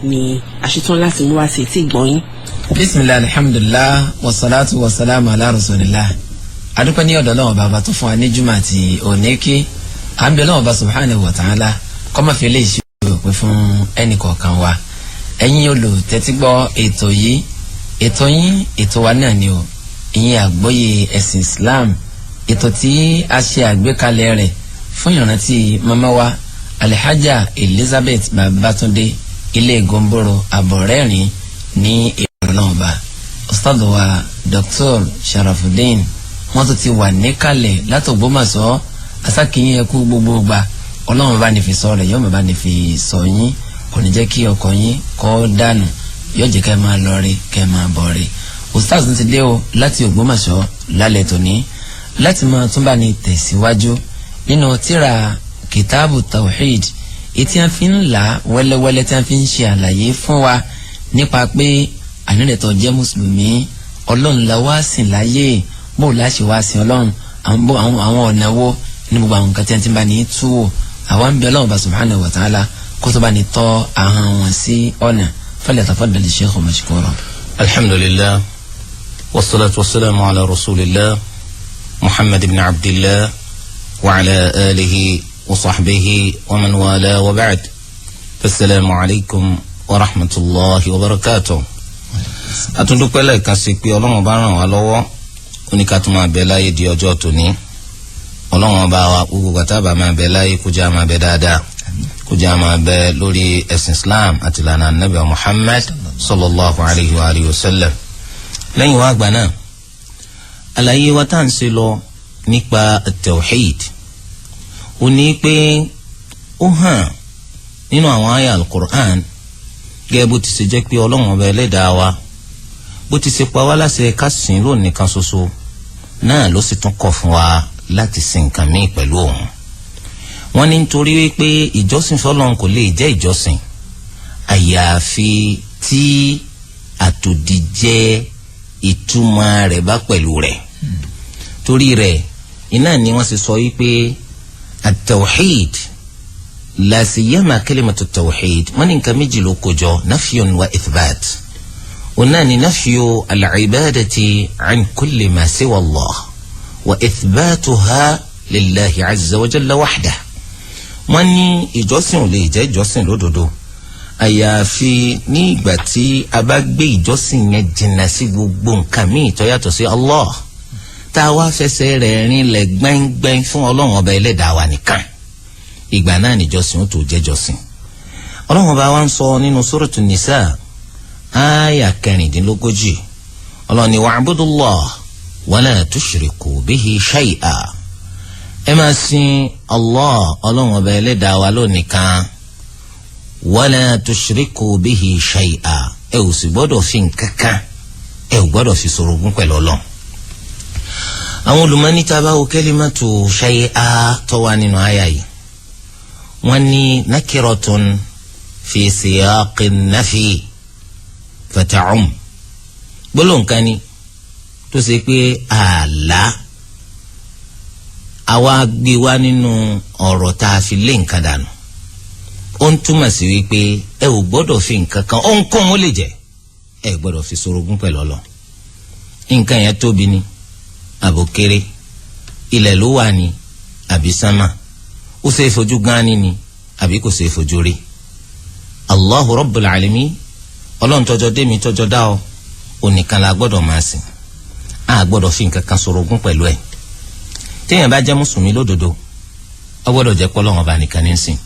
ni àṣetán láti mú wá sí etí ìgbọ̀nyín. bisimilahi alhamdulilah wasalaatu wasalaamu ala rasulillah. adúpẹ́ ní ọ̀dọ̀ Ọlọ́run bàbá tó fún wa ní jùmọ̀ àti òníkì à ń bẹ Ọlọ́run bá subhanahu wa ta'ala kó má fi eléyìí ṣe òpin fún ẹnì kọ̀ọ̀kan wa. ẹ̀yin olùtẹ́tígbọ́ ètò yìí ètò yín ètò wa náà ni o ìyẹn àgbọ́yé ẹ̀sìn Islam ètò tí a ṣe àgbékalẹ̀ rẹ̀ fún ìrántí mama wa Alhaja Elizabeth Babatunde ilé Gomboro Abọ̀rẹ́rìn ní ìrọ̀lọ́ọ̀ba Ustaz wa Dr. Sharafuddin wọ́n tún ti wà níkàlẹ̀ látògbómọ̀ṣọ́ asákìyìn ẹkú gbogbo gbà Ọlọ́run bá ní fi sọ rẹ̀ yóò bá ní fi sọ yín kò ní jẹ́ kí ọkọ̀ yín kọ́ dànù yóò jẹ́ kẹ́ máa lọ rí kẹ́ máa bọ̀ rí. Ustaz ti dé o láti Ògbómọ̀ṣọ́ lálẹ́ tòní láti máa tún bá ní tẹ̀síwájú nínú tírà kìtàbù tawhid ètí a fi ń là wẹ́lẹ́wẹ́lẹ́ tí a fi ń ṣe àlàyé fún wa nípa pé ànírẹ̀tọ̀ jẹ́ mùsùlùmí Ọlọ́run la wá sìn láyé bó láṣẹ wá sìn Ọlọ́run àwọn ọ̀nà wo ní gbogbo àwọn nǹkan tí a ti bá ní tú wò àwọn ń bẹ Ọlọ́run bá subhanahu wa ta'ala kó tó bá ní tọ́ ahọ́n wọn sí ọ̀nà falyatafaddal shaykhu mashkura. alhamdulillah wassalatu wassalamu ala rasulillah muhammad ibn abdillah wa ala alihi wa sahbihi wa man wala wa ba'd. Assalamu alaykum wa rahmatullahi wa barakatuh. Atundúpẹ́ lẹ́ẹ̀kan sí pé Ọlọ́run bá ràn wá lọ́wọ́ oníkà tó máa bẹ láyé di ọjọ́ tòní. Ọlọ́run bá wa gbogbo gbàtàbà máa bẹ láyé kó jẹ́ máa bẹ dáadáa kó jẹ́ máa bẹ lórí ẹ̀sìn Islam àti ìlànà Nabi Muhammad sallallahu alayhi wa alihi wa sallam. Lẹ́yìn wá àgbà náà àlàyé wa tá à ń ṣe lọ nípa tawhid ó ní pé ó hàn nínú àwọn àyà al-Qur'an gẹ́gẹ́ bó ti ṣe jẹ́ pé Ọlọ́run ọba ẹlẹ́dàá wa bó ti ṣe pa wá láṣẹ ká sìn lóun nìkan ṣoṣo náà ló sì tún kọ̀ fún wa láti sìn nǹkan míì pẹ̀lú òun. wọ́n ní nítorí wípé ìjọsìn fọ́lọ́run kò lè jẹ́ ìjọsìn àyàfi tí àtòdìjẹ́ ìtumọ̀ rẹ̀ bá pẹ̀lú rẹ̀. torí rẹ̀ iná ni wọ́n sì sọ wípé at-tawhid la siyama kalimatu at-tawhid wọ́n ní nǹkan méjì ló kójọ nafyun wa ithbat. ọ̀nà ni nafyu al-ibadati an kulli ma siwa Allah wa ithbatuha lillahi azza wa jalla wahdah. wọ́n ní ìjọsìn ò lè jẹ́ ìjọsìn lódodo àyàfi ní ìgbà tí a bá gbé ìjọsìn yẹn jìnnà sí gbogbo nǹkan míì tó yàtọ̀ sí Allah tá a wá fẹsẹ̀ rẹ̀ rinlẹ̀ gbẹ́ngbẹ́ng fún Ọlọ́run ọba ẹlẹ́dàá wa nìkan ìgbà náà níjọsìn ó tó jẹ́ jọsìn. Ọlọ́run ọba wa ń sọ nínú Suratu Nisa áyà 40 Ọlọ́run ní wa'budullah wala tushriku bihi shay'a. ẹ máa sin Allah Ọlọ́run ọba ẹlẹ́dàá wa lónìkan wala tushriku bihi shay'a ẹ ò sì gbọ́dọ̀ fi nǹkankan ẹ ò gbọ́dọ̀ fi sorogún pẹ̀lú Ọlọ́run. àwọn olùmọ́ni tá a bá wo kalimatu shay'a tó wà nínú àyà yìí wọ́n ní nakiratun fi siyaqin nafi fata'um gbólóhùn kan ni tó ṣe pé àlá àwa gbé wá nínú ọ̀rọ̀ tá a fi lé nǹkan dànù ó ń túmọ̀ sí wípé ẹ ò gbọ́dọ̀ fi nǹkan kan ohunkóhun ó lè jẹ́ ẹ gbọ́dọ̀ fi sorogún pẹ̀lú Ọlọ́run. nǹkan yẹn tóbi ni àbò kéré ilẹ̀ ló wà ní àbí sánmà ó ṣe é fojú gánni ni àbí kò ṣe é fojú rí. Allahu Rabbul Alamin Ọlọ́run tọ́jọ́ dé mi tọ́jọ́ dá ọ onìkan la gbọ́dọ̀ máa sìn a gbọ́dọ̀ fi nǹkan kan sorogún pẹ̀lú ẹ̀. téèyàn bá jẹ́ mùsùlùmí lódodo ó gbọ́dọ̀ jẹ́ pé Ọlọ́run ọba nìkan ní sìn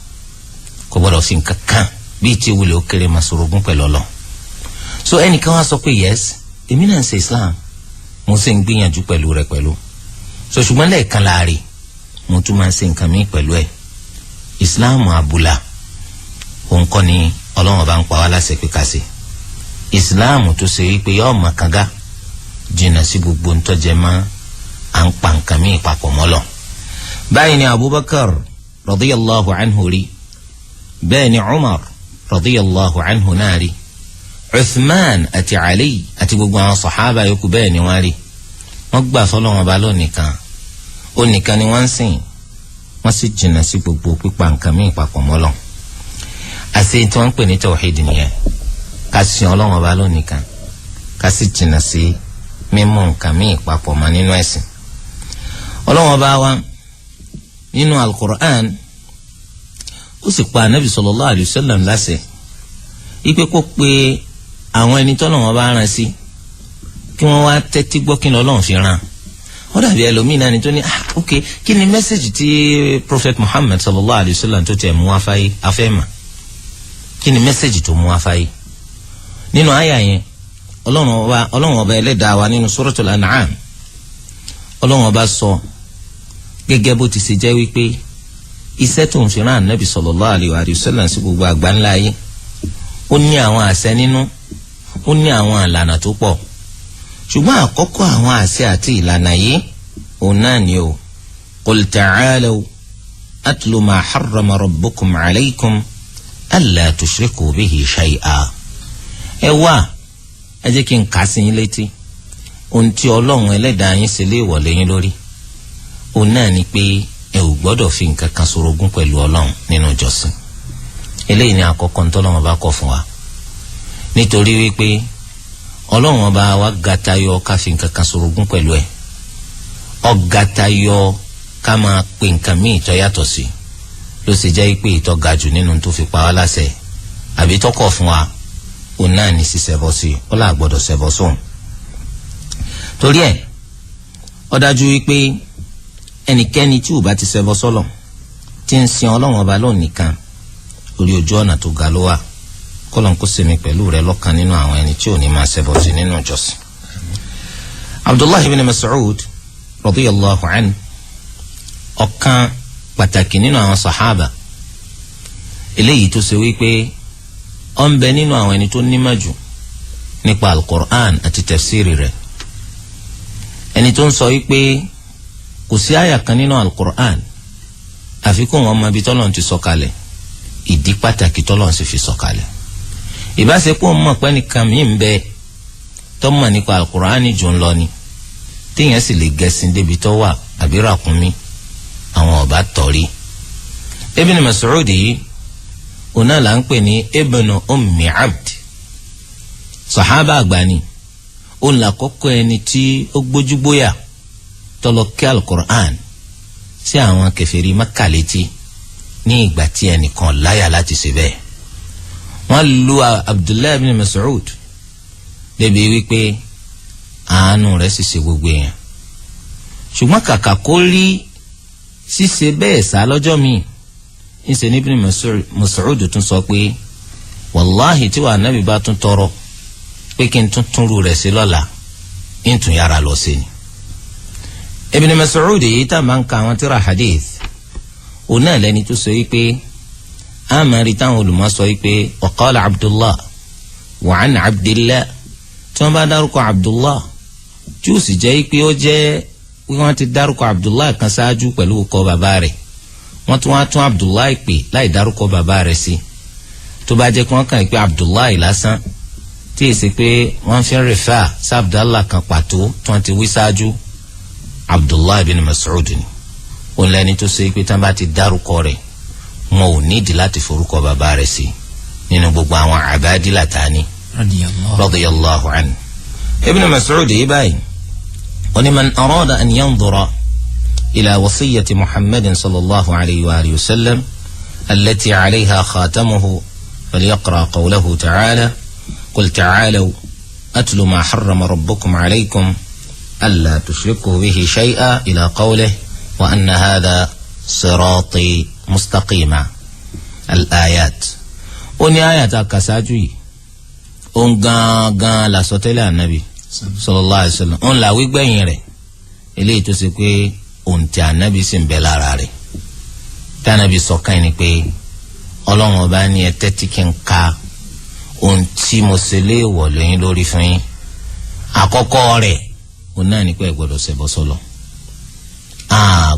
kò gbọ́dọ̀ fi nǹkan kan bíi tí wulẹ̀ ó kéré máa sorogún pẹ̀lú Ọlọ́run. so ẹnìkan wá sọ pé yes èmi náà ń ṣe Islam mo sì ń gbìyànjú pẹ̀lú rẹ̀ pẹ̀lú so ṣùgbọ́n lẹ́ẹ̀kan láàrin mo tún máa ń ṣe nǹkan míì pẹ̀lú ẹ̀. Islam abula òun kọ́ ni Ọlọ́run ọba ń pa wá láṣẹ pé ká ṣe. Islam tó ṣe wípé yóò mọ kanga jìnnà sí gbogbo ntọ́jẹ́ mọ́ à ń pa nǹkan míì papọ̀ mọ́ lọ. báyìí ni Abubakar radiyallahu anhu rí bẹ́ẹ̀ ni Umar radiyallahu anhu náà rí Uthman àti Ali àti gbogbo àwọn sàhábà yòókù bẹ́ẹ̀ ni wọ́n rí. wọ́n gbà fọlọ́wọn ọba lónìkan ó nìkan ni wọ́n ń sìn wọ́n sì jìnnà sí gbogbo pípa nǹkan míì papọ̀ mọ́ lọ. àṣẹ tí wọ́n ń pè ní tawhid nìyẹn ká sin Ọlọ́run ọba lónìí kan ká sì jìnnà sí mímú nǹkan míì papọ̀ mọ́ nínú ẹ̀sìn. Ọlọ́run ọba wa nínú al-Qur'an ó sì pa anabi sallallahu alayhi wa sallam láṣẹ ipe kó pe àwọn ẹni tọ́lọ́run ọba rán sí kí wọ́n wá tẹ́tí gbọ́ kí ni Ọlọ́run fi rán. Ó dàbí ẹlòmínà ni tó ní ok kí ni mẹ́sẹ̀gì tí Prophet Muhammad sallallahu alayhi wa sallam tó tẹ̀ mú wá fáyé afẹ́mà kí ni mẹ́sẹ̀gì tó mú wá fáyé. Nínú àyà yẹn Ọlọ́run ọba ẹlẹ́dàá wa nínú Suratul An'am Ọlọ́run ọba sọ gẹ́gẹ́ bó ti ṣe jẹ́ wípé iṣẹ́ tó ń fi rán Ànábì sallallahu alayhi wa sallam sí gbogbo àgbáńlá ayé ó ní àwọn àṣẹ nínú ó ní àwọn ìlànà tó pọ̀ ṣùgbọ́n àkọ́kọ́ àwọn àṣẹ àti ìlànà yìí òun náà ni o qul ta'alaw atlu ma harrama rabbukum alaykum alla tushriku bihi shay'a. Ẹ wá ẹ jẹ́ kí n kà sí yín létí ohun tí Ọlọ́run ẹlẹ́dàá yín ṣe léèwọ̀ lẹ́yìn lórí òun náà ni pé ẹ ò gbọ́dọ̀ fi nǹkan kan sorogún pẹ̀lú Ọlọ́run nínú ìjọsìn. Eléyìí ni àkọ́kọ́ ní tọ́lọ́run bá kọ̀ fún wa nítorí wípé Ọlọ́run ọba wa gàtayọ ká fi nǹkan kan sorogún pẹ̀lú ẹ̀ ó gàtayọ ká máa pe nǹkan míì tó yàtọ̀ sí ló sì jẹ́ pé ìtọ́ ga jù nínú tó fi pa wá láṣẹ àbí tọ́kọ̀ fún wa òun náà ní sísẹ̀bọ sí ó là gbọ́dọ̀ ṣẹbọ sóhun. Torí ẹ̀ ó dájú wípé ẹnikẹ́ni tí ò bá ti ṣẹbọ sọ́lọ̀ tí ń sin Ọlọ́run ọba lónìí kan orí ojú ọ̀nà tó ga ló wà kọ́lọ́n kó sèmi pẹ̀lú rẹ̀ lọ́kàn nínú àwọn ẹni tí ò ní máa ṣẹbọ sí nínú ìjọsìn. Abdullahi ibn Mas'ud radiyallahu anhu ọ̀kan pàtàkì nínú àwọn sàhábà eléyìí tó ṣe wípé ó ń bẹ nínú àwọn ẹni tó nímọ̀ jù nípa al-Qur'an àti tafsiri rẹ̀. Ẹni tó ń sọ wípé kò sí àyà kan nínú al-Qur'an àfi kó wọn mọ ibi tọ́lọ́run ti sọ̀kalẹ̀ ìdí pàtàkì tọ́lọ́run sì fi sọ̀kalẹ̀. Ìbáṣepọ̀ mọ̀ pé nìkan mí ń bẹ tó mọ̀ nípa al-Qur'an jù ń lọ ni téèyàn sì lè gẹ̀sìn débi tó wà àbí ràkúnmí àwọn ọba tọ̀rí. Ibn Mas'ud yìí ọ̀nà là ń pè ní Ibn Ummi Abd sàhábà àgbàni òun là kọ́kọ́ ẹni tí ó gbójúgbóyà tọ́lọ kí al-Qur'an sí àwọn kèfèrí Mákà létí ní ìgbà tí ẹnìkan láyà láti ṣe bẹ́ẹ̀. Wọ́n lu Abdullahi ibn Mas'ud débi wípé àánú rẹ̀ sì ṣe gbogbo èèyàn ṣùgbọ́n kàkà kó rí ṣíṣe bẹ́ẹ̀ sá lọ́jọ́ míì ìṣe ní Ibn Mas'ud tún sọ pé wàláhì tí wàá nábì bá tún tọrọ pé kí n tún túnrú rẹ̀ sí lọ́la ń tún yára lọ sí ni. Ibn Mas'ud yìí tá a máa ń ka àwọn tírà hadith òun náà lẹni tó sọ wípé àmàrí táwọn olùmọ̀ sọ wípé wa qala Abdullah wa an Abdillah tí wọ́n bá dárúkọ Abdullah tí ó sì jẹ́ pé ó jẹ́ wọ́n ti dárúkọ Abdullah kan ṣáájú pẹ̀lú ọkọ bàbá rẹ̀ wọ́n tún wá tún Abdullah pè láì dárúkọ bàbá rẹ̀ sí tó bá jẹ́ kí wọ́n kàn pé Abdullah lásán tí èsì pé wọ́n fi ń rìfà sí Abdullah kan pàtó tí wọ́n ti wí ṣáájú Abdullah bin Mas'ud ni òun lẹni tó ṣe pé tí wọ́n bá ti dárúkọ rẹ̀ wọn ò nídìí láti forúkọ bàbá rẹ̀ sí nínú gbogbo àwọn àbádìlà tani radiyallahu anhu. Ibn Mas'ud yìí báyìí wọ́n ní man arada an yanzura إلى وصية محمد صلى الله عليه وآله وسلم التي عليها خاتمه فليقرأ قوله تعالى قل تعالوا أتل ما حرم ربكم عليكم ألا تشركوا به شيئا إلى قوله وأن هذا صراطي مستقيما الآيات وني آيات كساجي غان لا سوتيلا النبي صلى الله عليه وسلم on la wí gbẹ̀yìn rẹ̀ eléyìí tó ṣe pé ohun tí ànábì sì ń bẹ lára rẹ̀ tí ànábì sọ káyìn ni pé ọlọ́run ọba ní ẹ tẹ́tí kí n ka ohun tí mo ṣe léèwọ̀ lẹ́yìn lórí fún yín àkọ́kọ́ rẹ̀ òun náà ní pé ẹ gbọ́dọ̀ ṣẹbọ sọ́lọ̀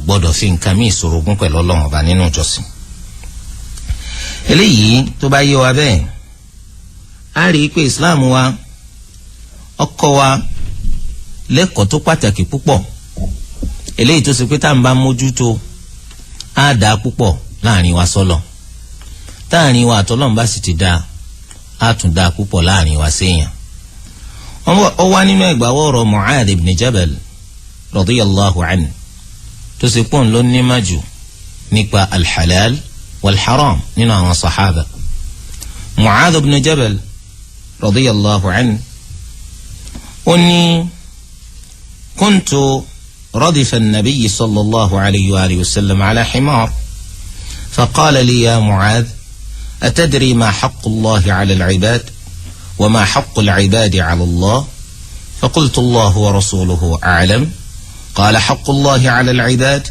gbọ́dọ̀ fi nǹkan míì ṣorogún pẹ̀lú ọlọ́run ọba nínú ìjọsìn. eléyìí tó bá yé wa bẹ́ẹ̀ a rí i pé Islam wa ọkọ wa lẹ́kọ̀ọ́ tó pàtàkì púpọ̀ eléyìí tó ṣe pé tá à ń bá mójútó á dáa púpọ̀ láàrin wa sọ́lọ̀ táàrin wa àtọ́lọ́run bá sì ti dáa á tún dáa púpọ̀ láàrin wa séèyàn. ó wá nínú ẹgbàáwọ̀ ọ̀rọ̀ Mu'adh ibn Jabal radiyallahu anhu tó sì pọ́n ló ní májù nípa alhalal walharam nínú àwọn sàhábà. Mu'adh ibn Jabal radiyallahu anhu ó ní kuntu radifa an-nabiy sallallahu alayhi wa alihi wa sallam ala himar faqala li ya Mu'adh atadri ma haqqu Allahi ala al-ibad wa ma haqqu al-ibadi ala Allah فقلت الله ورسوله أعلم قال حق الله على العباد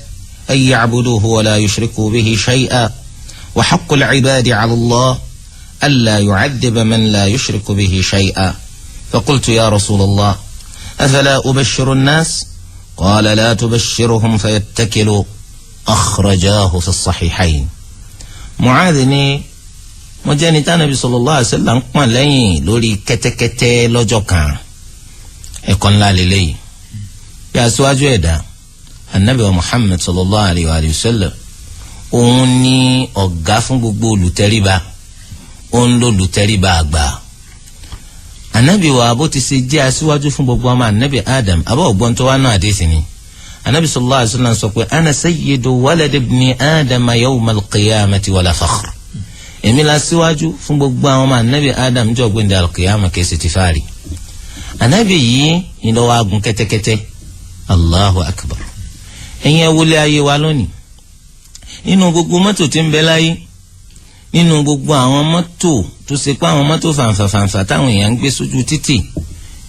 أن يعبدوه ولا يشركوا به شيئا وحق العباد على الله ألا يعذب من لا يشرك به شيئا فقلت يا رسول الله أفلا أبشر الناس قال لا تبشرهم فيتكلوا أخرجاه في الصحيحين. معاذني مجاني النبي صلى الله عليه وسلم قال لي لولي كتكتي لجوكا يكون لا للي يا سواجو يدا النبي محمد صلى الله عليه وآله وسلم òun ni ọ̀gá fún gbogbo olùtẹríba òun ló lùtẹríba àgbà. anabi wa bó ti ṣe jẹ́ aṣíwájú fún gbogbo ọmọ anabi adam abọ́ ọ̀gbọ́n tó wá náà àdéhìí ni anabi sallallahu alaihi wasallam sọ pé ana sayyidu walad ibni adam yawma al-qiyamati wala fakhr. èmi la síwájú fún gbogbo àwọn ọmọ anabi adam jọ gbẹ̀ndẹ̀ al-qiyama kẹsì ti fàárì. anabi yìí ni lọ́wọ́ agun kẹ́tẹ́kẹ́tẹ́ allahu akbar. ẹ̀yin ẹ wọlé ayé wa lónìí nínú gbogbo mọ́tò tí ń bẹ láyé nínú gbogbo àwọn mọ́tò tó ṣe pé àwọn mọ́tò fàǹfàǹfà táwọn èèyàn ń gbé sójú títì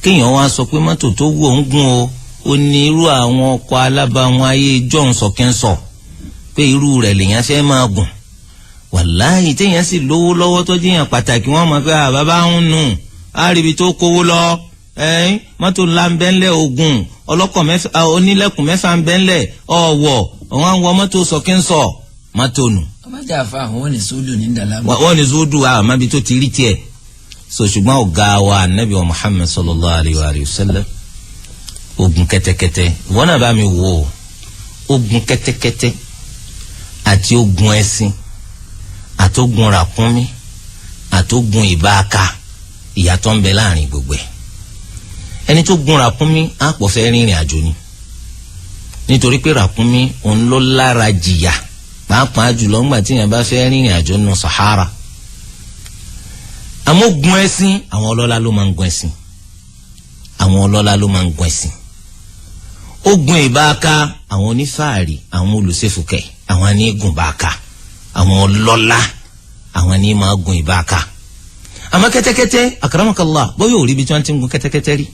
kéèyàn wá sọ pé mọ́tò tó wù ó ń gún o ní irú àwọn ọkọ̀ alábàáwọn ayé john sọ̀kẹ́ńsọ̀ pé irú rẹ̀ lèèyàn fẹ́ máa gùn. wàláhì téèyàn sì lówó lọ́wọ́ tó jẹ́yàn pàtàkì wọ́n mọ̀ pé bàbá ń nù àríbi tó kówó lọ mọ́tò ńlá ń bẹ́ńlẹ̀ ogun ọlọ́kọ̀ mẹ́fà onílẹ̀kùn mẹ́fà ń bẹ́ńlẹ̀ ọ̀wọ̀ wọ́n wọ mọ́tò sọ̀kẹ́ńsọ̀ mọ́tò nù. ọmọdé àfa àwọn ní sódù ní dàlámù. wọ́n ní sódù àmàbí tó ti rí tiẹ̀. so ṣùgbọ́n ọ̀gá wa anabi wa Muhammad sallallahu alayhi wa sallam ogun kẹ́tẹ́kẹ́tẹ́ wọ́n náà bá mi wò ó ogun kẹ́tẹ́kẹ́tẹ́ àti ogun ẹṣin àtogun ràkúnmí àtogun ìbáaka ìyàtọ̀ ń bẹ láàrin gbogbo ẹ̀. ẹni tó gun ràkúnmí á pọ̀ fẹ́ rìnrìn àjò ni nítorí pé ràkúnmí òun ló lára jìyà pàápàá jùlọ ńgbà tí yẹn bá fẹ́ rìnrìn àjò nù Sahara. àmọ́ gun ẹṣin àwọn ọlọ́lá ló máa ń gun ẹṣin àwọn ọlọ́lá ló máa ń gun ẹṣin. ó gun ìbáaka àwọn onífàárì àwọn olùṣèfùkẹ́ àwọn ní gun báaka àwọn ọlọ́lá àwọn ní máa gun ìbáaka. àmọ́ kẹ́tẹ́kẹ́tẹ́ akramakallah bóyá ò rí ibi tí wọ́n ti ń gun kẹ́tẹ́kẹ́tẹ́ rí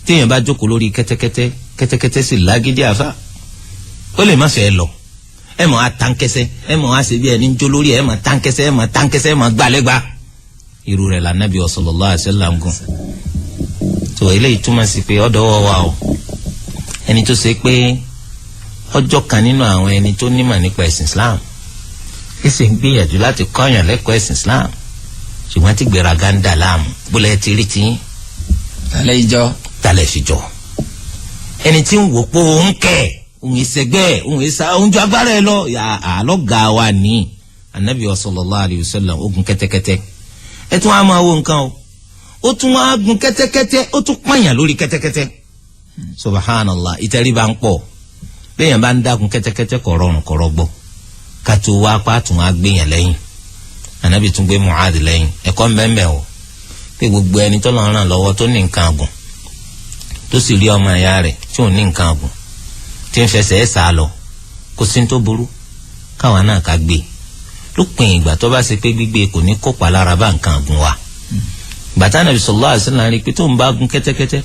téèyàn bá jókòó lórí kẹ́tẹ́kẹ́tẹ́ kẹ́tẹ́kẹ́tẹ́ sì lágídí àfa ó lè má fẹ́ lọ ẹ mọ̀ á tánkẹ́sẹ́ ẹ mọ̀ á ṣe bí ẹni ń jó lórí ẹ mọ̀ tánkẹ́sẹ́ ẹ mọ̀ tánkẹ́sẹ́ ẹ mọ̀ gbàlẹ́gbà irú rẹ̀ lànàbí sallallahu alaihi wasallam gùn. tó eléyìí túmọ̀ sí pé ọ̀dọ̀ wọ̀ wá o ẹni tó ṣe pé ọjọ́ kan nínú àwọn ẹni tó nímọ̀ nípa ẹ̀sìn Islam kí sì ń gbìyànjú láti kọ́yàn lẹ́kọ̀ọ́ ẹ̀sìn Islam ṣùgbọ́n tí gbéraga ń dà láàmú bólẹ̀ ti rí tiyín tálẹ̀ fi jọ ẹni tí ń wò pé òun kẹ̀ òun ìṣẹ́gbẹ́ òun ìṣá òun ju agbára ẹ lọ àlọ́gà wa ní anabi sallallahu alayhi wa sallam ó gun kẹ́tẹ́kẹ́tẹ́ ẹ tún wá máa wo nǹkan o ó tún wá gun kẹ́tẹ́kẹ́tẹ́ ó tún pààyàn lórí kẹ́tẹ́kẹ́tẹ́ subhanallah ìtẹríba ń pọ̀ béèyàn bá ń dágun kẹ́tẹ́kẹ́tẹ́ kò rọrùn kò rọgbọ ká tó wá pa tún wá gbéyàn lẹ́yìn anabi tún gbé Mu'adh lẹ́yìn ẹ̀kọ́ mbẹ́mbẹ́ o pé gbogbo ẹni tó lọ́ọ́ ràn lọ́wọ́ tó ní nǹkan àgùn tó sì rí ọmọ ẹ̀yà rẹ̀ tí ò ní nǹkan àgùn tí ń fẹsẹ̀ ẹ̀ sá lọ kò sí tó burú káwa náà ká gbé lópin ìgbà tó bá ṣe pé gbígbé kò ní kópa lára bá nǹkan àgùn wa. bàtà nàbì sallallahu alaihi wasallam rí pé tó ń bá gun kẹ́tẹ́kẹ́tẹ́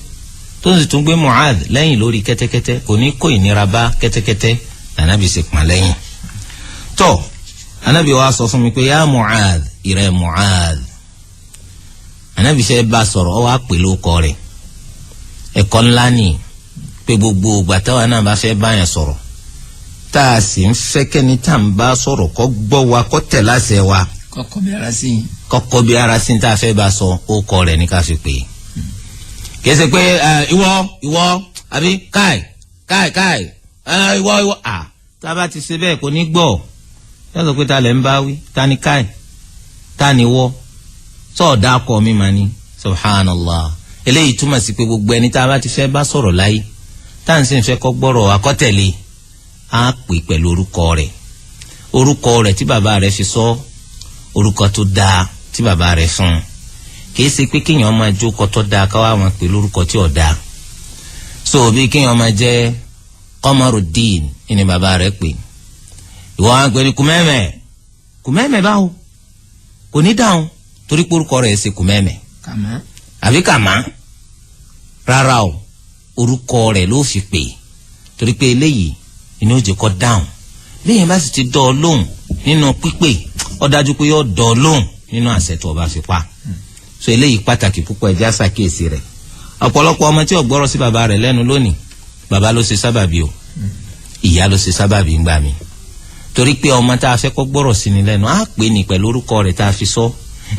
tó ń sì tún gbé Mu'adh lẹ́yìn lórí kẹ́tẹ́kẹ́tẹ́ kò ní kó ìnira bá kẹ́tẹ́kẹ́tẹ́ nànàbì sì pọ́n lẹ́yìn. tó ànàbì wa sọ fún mi pé yá Mu'adh ìrẹ́ Mu'adh ànàbì fẹ́ bá sọ̀rọ̀ ọ wá pè lóko rẹ̀ ẹ̀kọ́ ńlá ni pé gbogbo ìgbà táwa náà bá fẹ́ báyàn sọ̀rọ̀ tá a sì ń fẹ́ kẹ́ni tá à ń bá sọ̀rọ̀ kó gbọ́ wa kó tẹ̀ láṣẹ wa kọ́kọ́ bí ara sí i. kọ́kọ́ bí ara sí i tá a fẹ́ bá sọ ó kọ́ rẹ̀ ní ká fi pè é. kìí ṣe pé ìwọ àbí káì ìwọ tá a bá ti ṣe bẹ́ẹ̀ kò ní gbọ́ yóò sọ pé ta lẹ̀ ń bá wí ta ni káì tani wọ́ sọ̀ọ́dà kọ́ mi mà ní subhanallah. eléyìí túmọ̀ sí pé gbogbo ẹni tá a bá ti fẹ́ bá sọ̀rọ̀ láyé tá à ń sì ń fẹ́ kọ́ gbọ́rọ̀ akọ́tẹ̀lé á pè pẹ̀lú orúkọ rẹ̀ tí bàbá rẹ̀ fi sọ, orúkọ tó dáa tí bàbá rẹ̀ fún un. kìí ṣe pé kéèyàn máa jókòó tó dáa káwá máa pè lórúkọ tí ò dáa. so bí kéèyàn máa jẹ́ Qamaruddin ni bàbá rẹ̀ pè, ìwọ á pè ní Kùmẹ́mẹ́ báwo kò ní dáhùn torí pé orúkọ rẹ̀ ṣe Kùmẹ́mẹ́ àbí Kàmá rárá o, orúkọ rẹ̀ ló fi pè torí pé eléyìí inú ó jẹ́ kó dáhùn. lẹ́yìn bá sì ti dọ́ ọ lóhùn nínú pípè ó dájú pé yóò dọ́ ọ lóhùn nínú àṣẹ tó bá fi pa. so eléyìí pàtàkì púpọ̀ ẹ̀jẹ̀ àṣàkíyèsí rẹ̀. ọ̀pọ̀lọpọ̀ ọmọ tí ò gbọ́rọ̀ sí bàbá rẹ̀ lẹ́nu lónìí, bàbá ló ṣe sábàbí o, ìyá ló ṣe sábàbí ń gbà mí. torí pé ọmọ tá a fẹ́ kó gbọ́rọ̀ sí ni lẹ́nu á pè ní pẹ̀lú orúkọ rẹ̀ tá a fi sọ.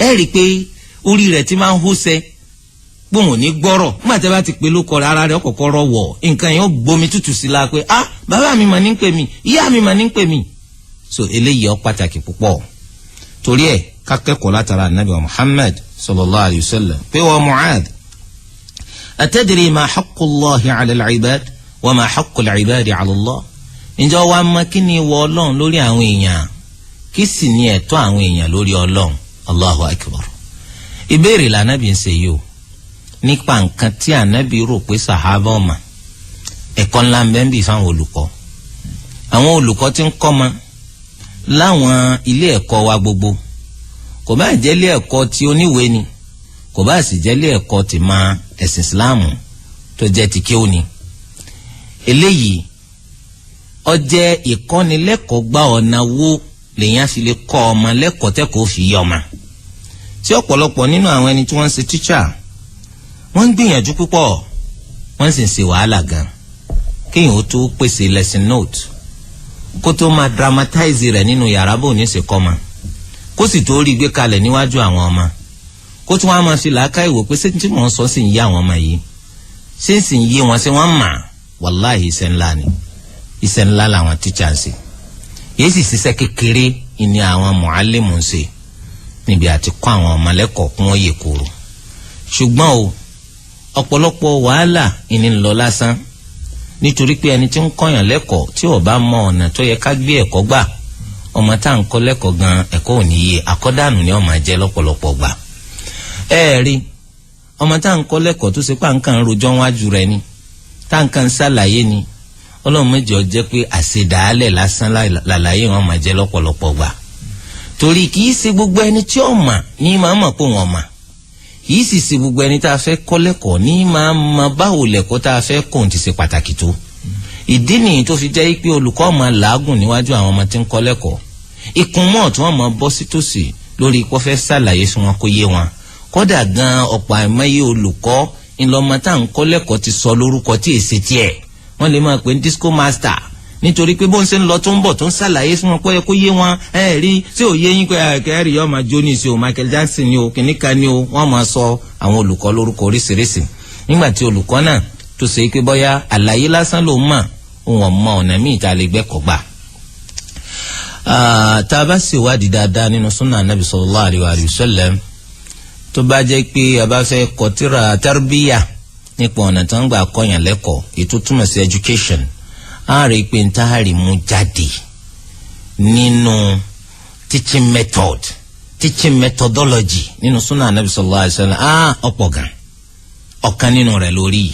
ẹ rí i pé orí rẹ̀ ti máa ń hóṣẹ́ gbóhùn ní gbọ́rọ̀ nígbà tí a bá ti pè lóko rẹ̀ ara rẹ̀ ọ̀kọ̀ọ̀kọ̀ rọ̀ wọ̀ nǹkan yẹn ó gbomi tútù sí la pé bàbá mi mà ní ń pè mí, ìyá mi mà ní ń pè mí. so eléyìí ó pàtàkì púpọ̀. torí ẹ̀ ká kẹ́kọ̀ọ́ látara anabi wa Muhammad sallallahu alayhi wa sallam pé wa Mu'adh atadri ma haqqullahi ala al-ibad wa ma haqqul ibadi ala Allah. ǹjọ́ wa mọ̀ kí ni ìwọ Ọlọ́run lórí àwọn èèyàn, kí sì ni ẹ̀tọ́ àwọn èèyàn lórí Ọlọ́run. Allahu akbar. ìbéèrè lànàbì ń ṣe yìí o nípa nǹkan tí ànábì rò pé sàhábà ọ̀mà. ẹ̀kọ́ ńlá ń bẹ ń bì fáwọn olùkọ́. àwọn olùkọ́ tí ń kọ́ ma láwọn ilé ẹ̀kọ́ wa gbogbo, kò bá jẹ́ ilé ẹ̀kọ́ tí oníwèé ni, kò bá sì jẹ́ ilé ẹ̀kọ́ tí ma ẹ̀sìn Ìsìláàmù tó jẹ́ ti kéwù ni. eléyìí ó jẹ́ ìkọ́nilẹ́kọ̀ọ́ gba ọ̀nà wo lèyàn fi lè kọ́ ọmọ lẹ́kọ̀ọ́ tẹ́kọ̀ọ́ fi yé ọmọ. tí ọ̀pọ̀lọpọ̀ nínú àwọn ẹni tí wọ́n ń ṣe tíṣà wọ́n ń gbìyànjú púpọ̀, wọ́n sì ń ṣe wàhálà gan kéèyàn ó tó pèsè lesson note, kó tó máa dramatize rẹ̀ nínú yàrá bò ní ṣe kọ́ ma, kó sì tó rí gbé kalẹ̀ níwájú àwọn ọmọ, kó tún wá máa fi làákà ìwò pé ṣé tí mò ń sọ sì ń yé àwọn ọmọ yìí, ṣé sì ń yé wọn, ṣé wọ́n mà. wàláhì iṣẹ́ ńlá ni, iṣẹ́ ńlá làwọn tíṣà ń ṣe. èyí sì ṣiṣẹ́ kékeré ni àwọn mùálímù ń ṣe níbi àti kọ́ àwọn ọmọ lẹ́kọ̀ọ́ kún wọ́n yè kúrò. ṣùgbọ́n o ọ̀pọ̀lọpọ̀ wàhálà ìní ń lọ lásán, nítorí pé ẹni tí ń kọ́yàn lẹ́kọ̀ọ́ tí ò bá mọ ọ̀nà tó yẹ ká gbé ẹ̀kọ́ gbà, ọmọ tá à ń kọ́ lẹ́kọ̀ọ́ gan ẹ̀kọ́ ò ní yé, àkọ́dànù ni ó máa jẹ́ lọ́pọ̀lọpọ̀ gbà. ẹ rí ọmọ tá à ń kọ́ lẹ́kọ̀ọ́ tó ṣe pé à ń kàn rojọ́ wájú rẹ̀ ni, tá à ń kàn ṣàlàyé ni, Ọlọ́run méjì ó jẹ́ pé àṣedàálẹ̀ lásán làlàyé wọn máa jẹ́ lọ́pọ̀lọpọ̀ gbà. torí kì í ṣe gbogbo ẹni tí ó mà ní máa mọ̀ pé wọ́n mà, yìí sì sí gbogbo ẹni tá a fẹ́ kọ́ lẹ́kọ̀ọ́ ní máa ma báwo lẹ́kọ̀ọ́ tá a fẹ́ kọ́ ti ṣe pàtàkì tó. ìdí nìyí tó fi jẹ́ pé olùkọ́ máa làágùn níwájú àwọn ọmọ tí ń kọ́ lẹ́kọ̀ọ́, ikùn mọ́ tí wọ́n máa bọ́ sí tòsí lórí ipò fẹ́ ṣàlàyé fún wọn kó yé wọn. kódà gan ọ̀pọ̀ àìmọye olùkọ́ ńlọmọ tá à ń kọ́ lẹ́kọ̀ọ́ ti sọ lórúkọ tí èsì tiẹ̀, wọ́n lè máa pè ní disco master, nítorí pé bó ń ṣe ń lọ tó ń bọ̀ tó ń ṣàlàyé fún wọn pé kó yé wọn. ẹ rí tí ò yé yín pé kẹrì yọ máa jó ní ìṣe o, Michael Jackson ni o, kìnnìkan ni o, wọ́n máa sọ àwọn olùkọ́ lórúkọ oríṣiríṣi, nígbà tí olùkọ́ náà tó ṣe pé bóyá àlàyé lásán ló mọ̀, òun ọ̀mọ ọ̀nà míì tá a lè gbẹ́kọ̀ọ́ gbà. tá a bá sì wádìí dáadáa nínú súnà anábì sallallahu alaihi wa sallam, tó bá jẹ́ pé a bá fẹ́ kọ́ tírà tarbiyya nípa ọ̀nà tó ń gbà kọ́yàn lẹ́kọ̀ọ́, ètò túmọ̀ sí education, a rí i pé n tá a rí mú jáde nínú teaching methodology nínú súnà anábì sallallahu alaihi wa sallam ọ̀pọ̀ gan. ọ̀kan nínú rẹ̀ lórí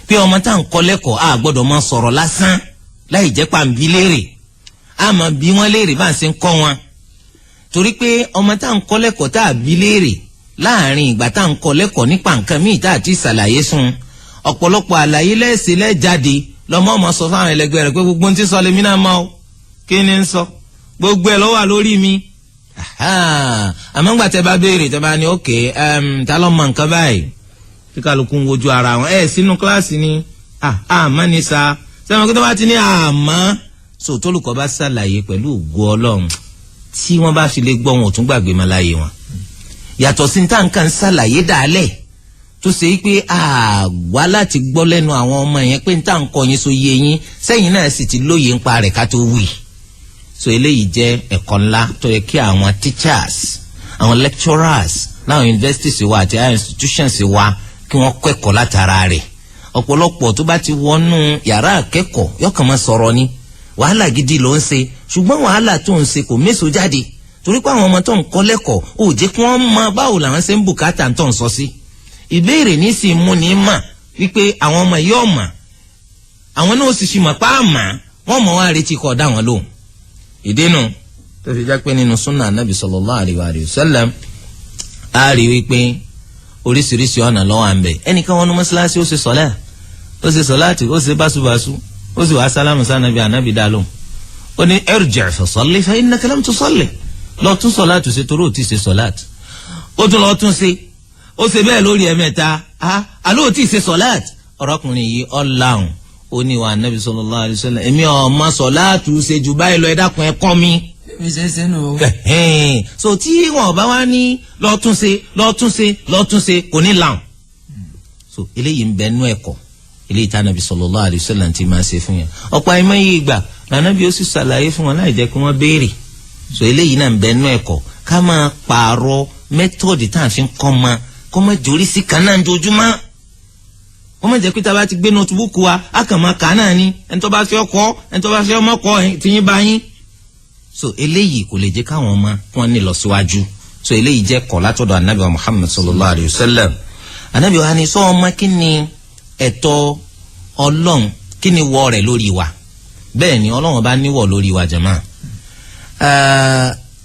pé ọmọ tá à ń kọ́ lẹ́kọ̀ọ́ a gbọ́dọ̀ máa sọ̀rọ̀ lásán láì jẹ́ pàǹbí léèrè, a máa bí wọ́n léèrè bá ń ṣe ń kọ́ wọn. torí pé ọmọ tá à ń kọ́ lẹ́kọ̀ọ́ tá a bí léèrè láàrin ìgbà tá à ń kọ́ lẹ́kọ̀ọ́ nípa nǹkan míì tá a ti ṣàlàyé fún un, ọ̀pọ̀lọpọ̀ àlàyé lẹ́sẹ̀ lẹ́jáde lọ́mọ ọmọ sọ fáwọn ẹlẹgbẹ́ rẹ̀ pé gbogbo ohun tí sọ lèmi náà mọ̀ o, kí ni ń sọ gbogbo ẹ̀ ló wà lórí mi. àmọ́ ńgbà tẹ́ bá béèrè tẹ́ bá ní òkè ta ló mọ nǹkan báyìí tí kálukú ń wojú ara wọn sínú kíláàsì ni àmọ́ ni sa sẹ́wọ̀n kí tó bá ti ní àmọ́ so tólùkọ́ bá ṣàlàyé pẹ̀lú ògo Ọlọ́run tí wọ́n bá fi lè gbọ́ wọn ò tún gbàgbé máa láyé wọn. yàtọ̀ sí tá nǹkan ṣàlàyé dàálẹ̀ tó ṣe pé àwa láti gbọ́ lẹ́nu àwọn ọmọ yẹn pé tá nǹkan yín so yé yín sẹ́yìn náà sì ti lóye ń pa rẹ̀ ká tó wí. so eléyìí jẹ́ ẹ̀kọ́ ńlá tó yẹ kí àwọn teachers àwọn lecturers láwọn universities wa àti higher institutions wa kí wọ́n kẹ́kọ̀ọ́ látara rẹ̀. ọ̀pọ̀lọpọ̀ tó bá ti wọnú yàrá akẹ́kọ̀ọ́ yọkàn máa sọ̀rọ̀ ni wàhálà gidi ló ń ṣe ṣùgbọ́n wàhálà tó ń ṣe kò méso jáde torí pé àwọn ọmọ tó ń kọ́ lẹ́kọ̀ọ́ ò jẹ́ kí wọ́n mọ báwo làwọn ṣe ń bùkátà tó ń sọ sí. ìbéèrè ní sì mú ní mà wípé àwọn ọmọ yóò mà àwọn náà sì ṣì mọ̀ pa àmà wọ́n mọ̀ wá retí kọ́ dá wọn lóhùn. ìdínú tó fi já pé nínú súnà anábì sallallahu alaihi wa sallam a rí wípé oríṣiríṣi ọ̀nà lọ́wọ́ à ń bẹ̀. ẹnìkan wọn ní mọ́ṣáláṣí ó ṣe sọ̀láàtì ó ṣe báṣubàṣu ó sì wá sálámù sànàbí ànábì dá lóhùn. ó ní irji' fa salli fa innaka lam tusalli lọ tún sọ̀láàtì ṣe torí ò tí ì ṣe sọ̀láàtì. ó tún lọ tún ṣe ó ṣe bẹ́ẹ̀ lórí ẹ̀mẹ́ta àló ò tí ì ṣe sọ̀láàtì. ọ̀rọ̀kùnrin yìí ọ̀làhùn ó ní wa ànábì sallallahu alaihi wasallam èmi ọ̀ma sọ̀láàtì ṣe jù báyìí lọ ẹ dákun ẹ kọ́ mi. so tí wọn bá wá ní lọ́túnṣe kò ní làwọn. so eléyìí ń bẹ nú ẹ̀kọ́ eléyìí tá nàbì sallallahu alaihi wasallam ti máa ṣe fún yẹn. ọ̀pọ̀ àìmọ́ yìí gbà nànàbì ó sì ṣàlàyé fún wọn láì jẹ́ kí wọ́n béèrè. so eléyìí náà ń bẹ nú ẹ̀kọ́ ká máa pààrọ̀ mẹ́tọ́ọ̀dì tá à ń fi kọ́ ma kọ́ máa jórí sí kan náà jojúmọ́. wọ́n máa jẹ́ pé tá a bá ti gbé notebook wa á kàn máa kà á náà ni ẹni tó bá fẹ́ ọkọ́ ẹni tó bá fẹ́ ọmọ kọ́ tiyín bá yín. so eléyìí kò lè jẹ́ káwọn ọmọ wọn ní lọ síwájú. so eléyìí jẹ́ kọ́ látọ̀dọ̀ anabi wa Muhammad sallallahu alayhi wa sallam. anabi wa ni sọ ọmọ kí ni ẹ̀tọ́ Ọlọ́run kí ni wọ rẹ̀ lórí wa. bẹ́ẹ̀ ni Ọlọ́run bá níwọ̀ lórí wa jàmá.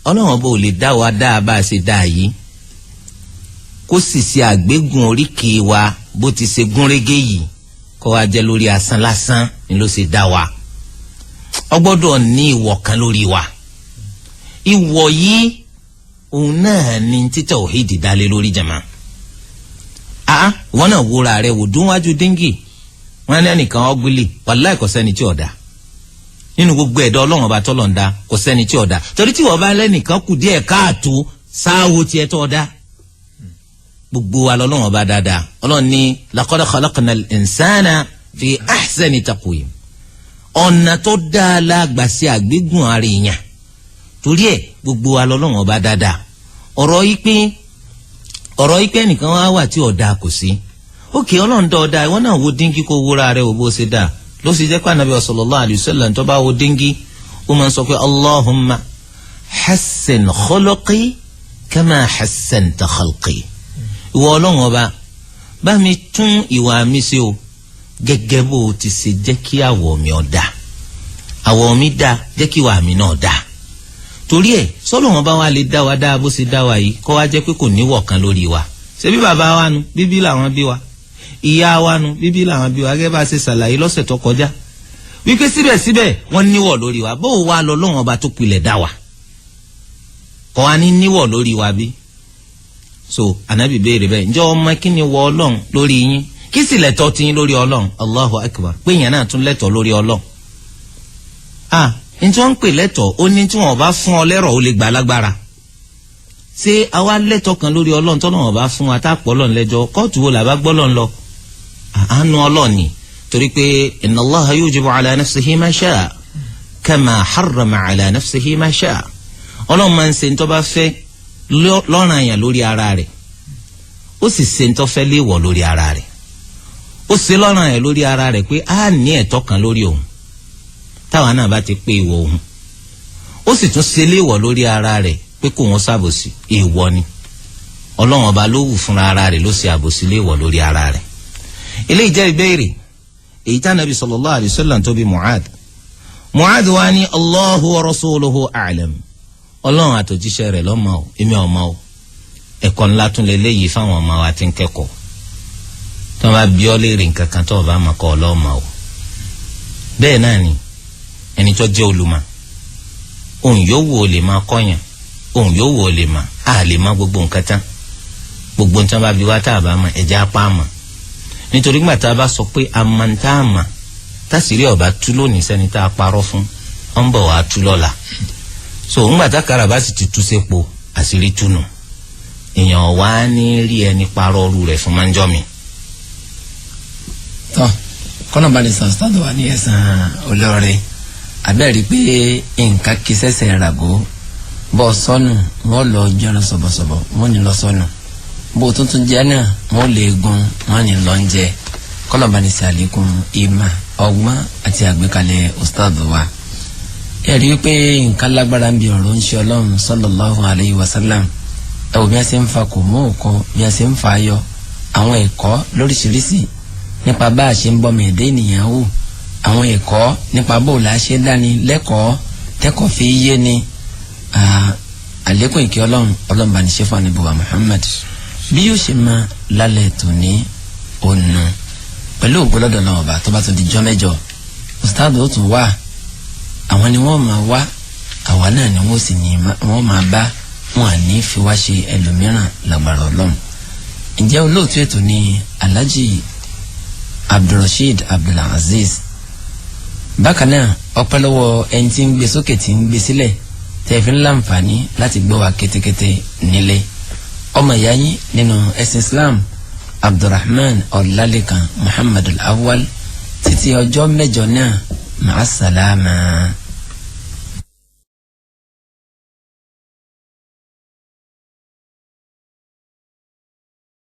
Ọlọ́run bó lè dá wa dá a bá a ṣe dá a yìí kó sì ṣe àgbégun oríkèé wa bó ti ṣe gúnrégé yìí kó wa jẹ́ lórí asán lásán ni ló ṣe dá wa. Ó gbọ́dọ̀ ní ìwọ̀ kan lórí wa. ìwọ̀ yìí òun náà ni títà òhídì dálé lórí jàmá. wọn náà wúra rẹ̀ wò dún wájú díngì wọn ní ẹnìkan ọgbìlì wàláì kò sẹ́ni tí ò dá nínú gbogbo ẹ̀dá Ọlọ́run ọba tọ́lọ̀ ń dá kò sẹ́ni tí ò dá torí tí wọ́n bá lẹ́nìkan kù díẹ̀ káàtó sáwó tiẹ̀ tó dá gbogbo wa lọ́lọ́run ọba dáadáa. Ọlọ́run ní laqad khalaqnal insana fi ahsani taqwim ọ̀nà tó dáa lágbà sí àgbégùn ara èèyàn torí ẹ̀ gbogbo wa lọ́lọ́run ọba dáadáa. ọ̀rọ̀ yìí pé ẹnìkan wá wà tí ọ̀dà kò sí ókè Ọlọ́run dá ọ̀dà ìwọ náà wo díngí kó wúra rẹ̀ wò bó ṣe dáa ló sì jẹ́ pé Ànábì sallallahu alayhi wa sallam tó bá wo díngí ó máa ń sọ pé Allahumma hassin khuluqi kama hassanta khalqi. ìwọ Ọlọ́run ọba bá mi tún ìwà mi ṣe o gẹ́gẹ́ bó ti ṣe jẹ́ kí àwọ̀ mi ó dá àwọ̀ mi dá jẹ́ kí ìwà mi náà dá. torí ẹ̀ sọ́lọ́run bá wa lè dá wa dá bó ṣe dá wa yìí kó wá jẹ́ pé kò níwọ̀ kan lórí wa. ṣebí bàbá wa nu bíbí làwọn bí wa ìyá wa nu bíbí làwọn bí wa gẹ́gẹ́ bá ṣe ṣàlàyé lọ́sẹ̀ tó kọjá wípé síbẹ̀síbẹ̀ wọ́n níwọ̀ lórí wa bó wa lọ́lọ́run ọba tó pilẹ̀ dá wa kọ́ wa ní níwọ̀ lórí wa bí. so Ànábì béèrè bẹ́ẹ̀ ǹjẹ́ ọmọ kí ni wọ Ọlọ́run lórí yín kí sì lẹ́tọ̀ọ́ ti yín lórí Ọlọ́run Allahu Akbar pé èèyàn náà tún lẹ́tọ̀ọ́ lórí Ọlọ́run. ní tí wọ́n ń pè lẹ́tọ̀ọ́ ó ní tí wọ́n bá fún ọ lẹ́rọ̀ ó lè gbà lágbára. ṣé àwa lẹ́tọ̀ọ́ kan lórí Ọlọ́run tọ́nà wọn bá fún wa tá a pọ̀ lọ́n lẹ́jọ́ kóòtù wo làbá gbọ́ lọ́n lọ. àánú Ọlọ́run ni torí pé inna Allaha yujibu ala nafsihi ma sha'a kama harrama ala nafsihi ma sha'a. Ọlọ́run máa ń ṣe ní tó bá fẹ́ lọ́ràn àyàn lórí ara rẹ̀ ó sì ṣe ní tó fẹ́ léèwọ̀ lórí ara rẹ̀ ó ṣe lọ́ràn àyàn lórí ara rẹ̀ pé a ní ẹ̀tọ́ kan lórí òun táwa náà bá ti pé ìwọ òun ó sì tún ṣe léèwọ̀ lórí ara rẹ̀ pé kò wọ́n ṣàbòsí èèwọ̀ ni Ọlọ́run ọba ló wù fúnra ara rẹ̀ ló ṣe àbòsí léèwọ̀ lórí ara rẹ̀. eléyìí jẹ́ ìbéèrè èyí tá Ànábì sallallahu alayhi wa sallam tó bí Mu'adh wa ní Allahu wa rasuluhu a'lam Ọlọ́run àtòjíṣẹ́ rẹ̀ lọ́mọ o èmi ọmọ o ẹ̀kọ́ ńlá tún lè léyìí fáwọn ọmọ wa tí ń kẹ́kọ̀ọ́ tí wọ́n bá bí ọ léèrè nǹkan kan tó o bá mọ̀ kọ́ ọlọ́mọ o. bẹ́ẹ̀ náà ni ẹni tó jẹ́ olùmọ̀ òun yóò wò ó lè máa kọ́yàn òun yóò wò ó lè máa á lè má gbogbo nǹkan tán gbogbo nǹkan bá bí wá tá a bá mọ̀ ẹ̀já apá àmọ̀ nítorí gbà tá a bá sọ pé amanta àmọ̀ tásìrí ọba tú lónìí sẹ́ni tá a parọ́ fún ọ ń bọ̀ wá tú lọ́la so ńgbà tá kára bá sì ti tú sépo àṣírí túnú èèyàn wá ní rí ẹni parọ́ ọrú rẹ̀ fún máa ń mi. tọ́ kọ́nà bá ní sàn sítádọ̀ wà ní ẹ̀sán olóore abẹ́rẹ́ pé nǹkan kí sẹ́sẹ̀ ràgó bọ́ sọnù wọ́n lọ jẹun sọ̀bọ̀sọ̀bọ̀ wọ́n ní lọ sọnù bó tuntun jẹ́ náà wọ́n lè gun wọ́n ní lọ ń jẹ kọ́lọ́ba ní sàlékún ìmà ọgbọ́n àti àgbékalẹ̀ ustaz wa. ẹ̀rí wípé nǹkan lágbára ń bi ọ̀rọ̀ ń ṣe ọlọ́run sallallahu alayhi wa sallam ẹ̀wò bí a ṣe ń fa kò mú òkọ bí a ṣe ń fa ayọ̀ àwọn ẹ̀kọ́ lóríṣiríṣi nípa bá a ṣe ń bọ́mọ ẹ̀dá ènìyàn wò àwọn ẹ̀kọ́ nípa bó la ṣe dání lẹ́kọ̀ọ́ tẹ́kọ̀ọ́ fi yé ni àlékún ìkẹ́ ọlọ́run bá ní ṣe fún àníbùwà Muhammad bí yóò ṣe máa lálẹ́ tòní ònà pẹ̀lú ògbólọ́dọ̀ náà ọba tó bá tó di jọ́ mẹ́jọ ustaad ó tún wà àwọn ni wọ́n máa wá àwa náà ni wọ́n sì ní wọ́n máa bá wọn à ní fi wá ṣe ẹlòmíràn lágbára ọlọ́run. ǹjẹ́ olóòtú ètò ni Alhaji Abdulrasheed Abdulaziz bákan náà ọpẹ́ lọ́wọ́ ẹni tí ń gbé sókè tí ń gbé sílẹ̀ tẹ̀fí ńlá nfààní láti gbọ́ wa kétékété nílé ọmọ ìyá yín nínú ẹ̀sìn Islam Abdulrahman Ọlálékan Muhammad Al-Awwal títí ọjọ́ mẹ́jọ náà màá sàlámà.